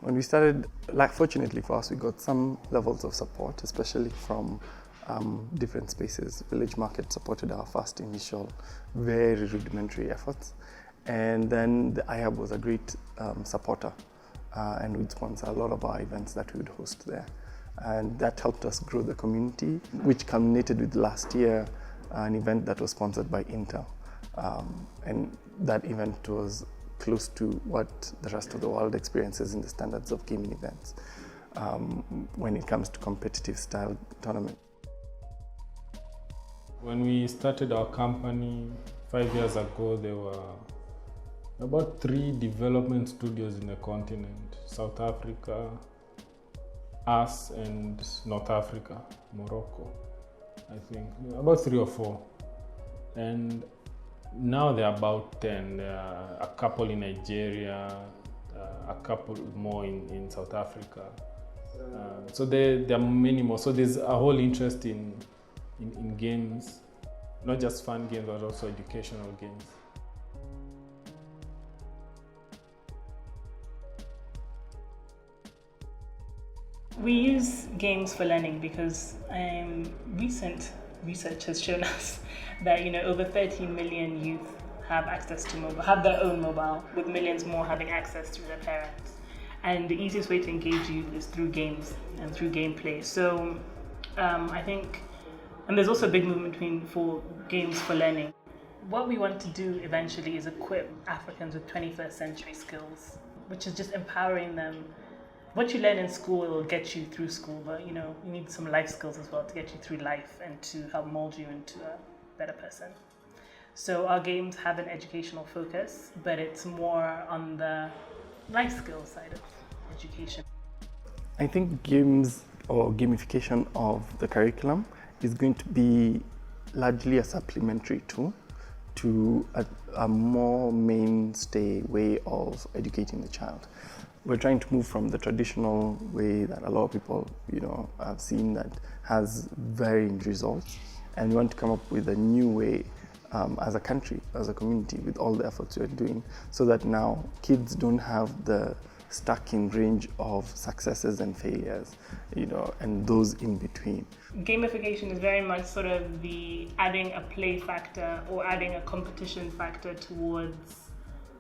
When we started, like fortunately for us, we got some levels of support, especially from different spaces. Village Market supported our first initial, very rudimentary efforts. And then the iHub was a great supporter and would sponsor a lot of our events that we would host there. And that helped us grow the community, which culminated with last year an event that was sponsored by Intel. And that event was close to what the rest of the world experiences in the standards of gaming events when it comes to competitive style tournament. When we started our company 5 years ago, there were about 3 development studios in the continent: South Africa, us, and North Africa, Morocco, I think, about 3 or 4. And now there are about 10. There are a couple in Nigeria, a couple more in South Africa. So there are many more. So there's a whole interest in games, not just fun games, but also educational games. We use games for learning because recent research has shown us that over 13 million youth have access to have their own mobile, with millions more having access through their parents. And the easiest way to engage youth is through games and through gameplay. So I think, and there's also a big movement for games for learning. What we want to do eventually is equip Africans with 21st century skills, which is just empowering them. What you learn in school will get you through school, but you need some life skills as well to get you through life and to help mold you into a better person. So our games have an educational focus, but it's more on the life skills side of education. I think games or gamification of the curriculum is going to be largely a supplementary tool to a more mainstay way of educating the child. We're trying to move from the traditional way that a lot of people, have seen that has varying results, and we want to come up with a new way as a country, as a community, with all the efforts we're doing, so that now kids don't have the stuck in range of successes and failures, and those in between. Gamification is very much sort of the adding a play factor or adding a competition factor towards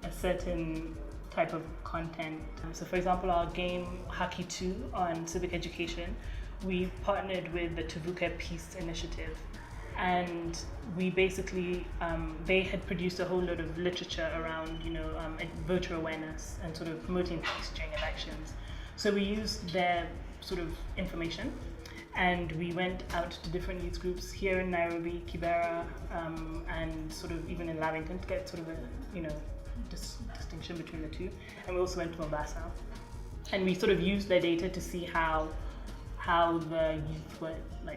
a certain type of content. So for example, our game Haki 2 on civic education, we partnered with the Tuvuka Peace Initiative, and we basically, they had produced a whole lot of literature around, voter awareness and sort of promoting peace during elections. So we used their sort of information, and we went out to different youth groups here in Nairobi, Kibera, and sort of even in Lavington to get sort of a, distinction between the two. And we also went to Mombasa, and we sort of used their data to see how the youth were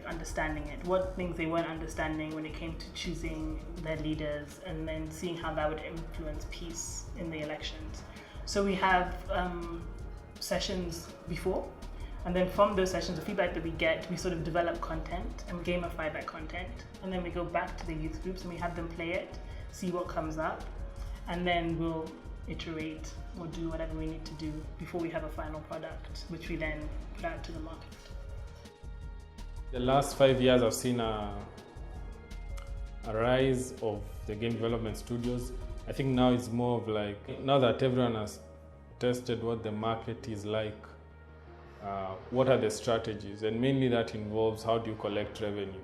understanding it, what things they weren't understanding when it came to choosing their leaders, and then seeing how that would influence peace in the elections. So we have sessions before, and then from those sessions, the feedback that we get, we sort of develop content and gamify that content, and then we go back to the youth groups and we have them play it, see what comes up, and then we'll iterate or do whatever we need to do before we have a final product, which we then put out to the market. The last 5 years, I've seen a rise of the game development studios. I think now it's more of now that everyone has tested what the market is like, what are the strategies? And mainly that involves how do you collect revenue?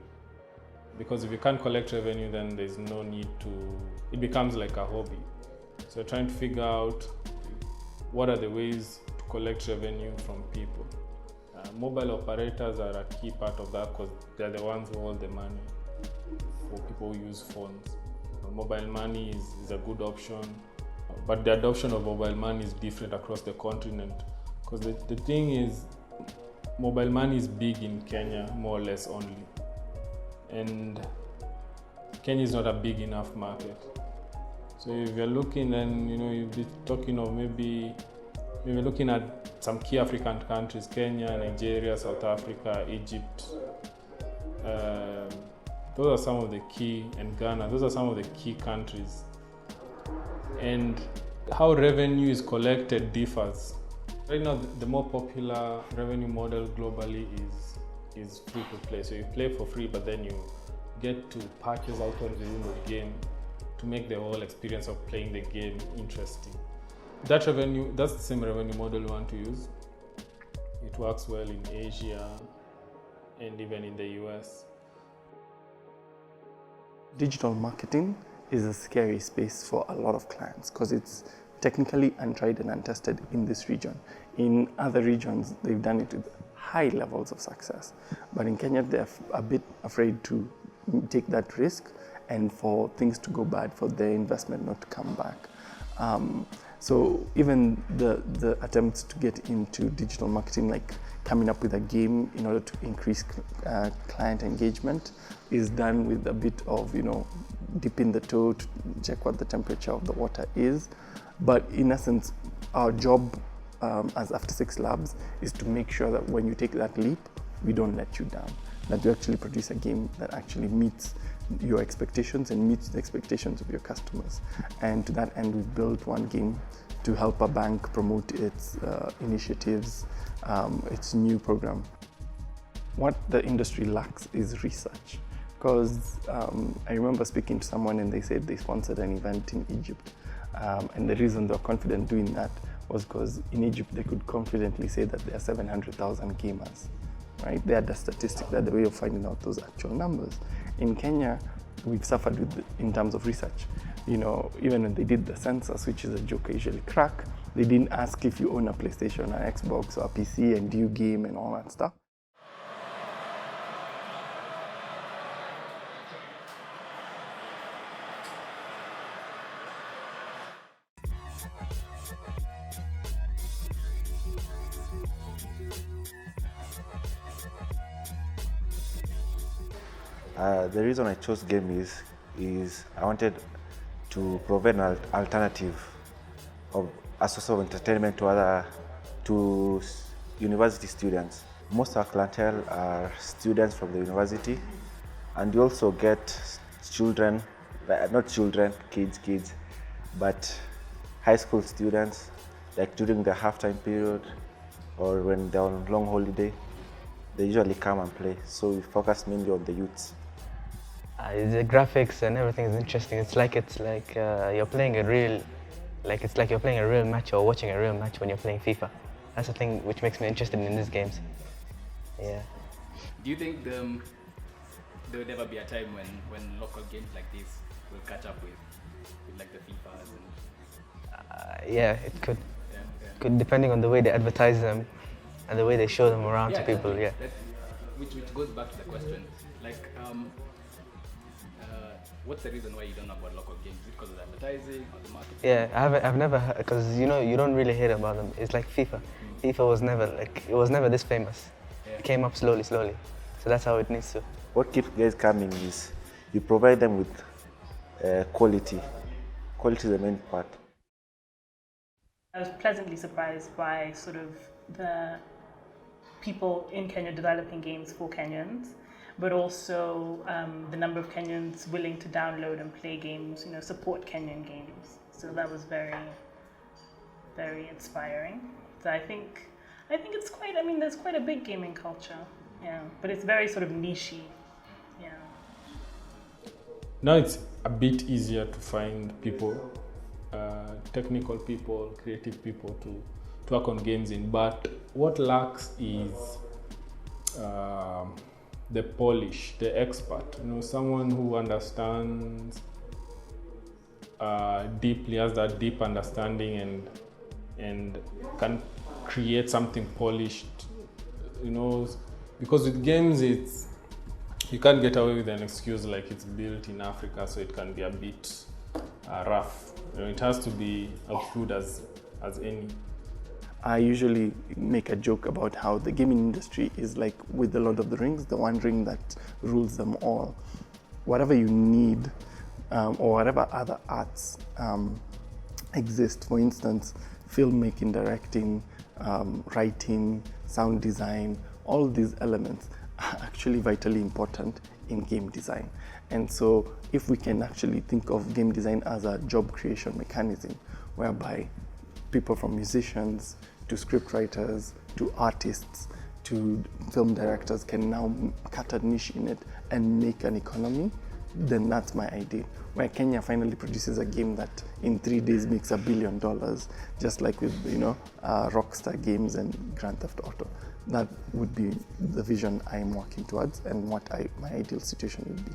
Because if you can't collect revenue, then there's no need it becomes like a hobby. So trying to figure out what are the ways to collect revenue from people. Mobile operators are a key part of that because they're the ones who hold the money for people who use phones. Mobile money is a good option, but the adoption of mobile money is different across the continent, because the thing is, mobile money is big in Kenya, more or less only, and Kenya is not a big enough market. So if you're looking, then you'll be talking of maybe we're looking at some key African countries: Kenya, Nigeria, South Africa, Egypt. Those are some of the key, and Ghana. Those are some of the key countries. And how revenue is collected differs. Right now, the more popular revenue model globally is free to play. So you play for free, but then you get to purchase items within the game to make the whole experience of playing the game interesting. That's the same revenue model we want to use. It works well in Asia and even in the US. Digital marketing is a scary space for a lot of clients because it's technically untried and untested in this region. In other regions, they've done it with high levels of success. But in Kenya, they're a bit afraid to take that risk and for things to go bad, for their investment not to come back. So even the attempts to get into digital marketing, like coming up with a game in order to increase client engagement, is done with a bit of, dipping the toe to check what the temperature of the water is. But in essence, our job as After Six Labs is to make sure that when you take that leap, we don't let you down, that you actually produce a game that actually meets your expectations and meets the expectations of your customers. And to that end, we've built one game to help a bank promote its initiatives, its new program. What the industry lacks is research. Because I remember speaking to someone and they said they sponsored an event in Egypt. And the reason they were confident doing that was because in Egypt they could confidently say that there are 700,000 gamers, right? They had the statistic, they had the way of finding out those actual numbers. In Kenya, we've suffered in terms of research. Even when they did the census, which is a joke I usually crack, they didn't ask if you own a PlayStation, an Xbox, or a PC, and do you game and all that stuff. The reason I chose game is I wanted to provide an alternative of a source of entertainment to university students. Most of our clientele are students from the university, and you also get children, kids, but high school students, like during the halftime period or when they're on long holiday, they usually come and play. So we focus mainly on the youths. The graphics and everything is interesting. It's like you're playing a real match or watching a real match when you're playing FIFA. That's the thing which makes me interested in these games. Yeah. Do you think there would ever be a time when local games like this will catch up with like the FIFAs and? Yeah, it could. Yeah. Could, depending on the way they advertise them and the way they show them around to people. Exactly. Yeah. Which goes back to the question, like, what's the reason why you don't know about local games? Is it because of the advertising or the marketing? Yeah, I've never heard, because you don't really hear about them. It's like FIFA. FIFA was never this famous. Yeah. It came up slowly. So that's how it needs to. What keeps guys coming is you provide them with quality. Quality is the main part. I was pleasantly surprised by sort of the people in Kenya developing games for Kenyans, but also the number of Kenyans willing to download and play games, support Kenyan games. So that was very, very inspiring. So I think it's quite, there's quite a big gaming culture, yeah, but it's very sort of niche-y, yeah. Now it's a bit easier to find people, technical people, creative people to work on games in, but what lacks is the polish, the expert, someone who understands deeply, has that deep understanding and can create something polished, because with games you can't get away with an excuse like it's built in Africa, so it can be a bit rough. It has to be as good as any. I usually make a joke about how the gaming industry is like with the Lord of the Rings, the one ring that rules them all. Whatever you need or whatever other arts exist, for instance, filmmaking, directing, writing, sound design, all these elements are actually vitally important in game design. And so if we can actually think of game design as a job creation mechanism, whereby people from musicians to script writers, to artists, to film directors can now cut a niche in it and make an economy, then that's my ideal. Where Kenya finally produces a game that in 3 days makes $1 billion, just like with Rockstar Games and Grand Theft Auto. That would be the vision I'm working towards and what my ideal situation would be.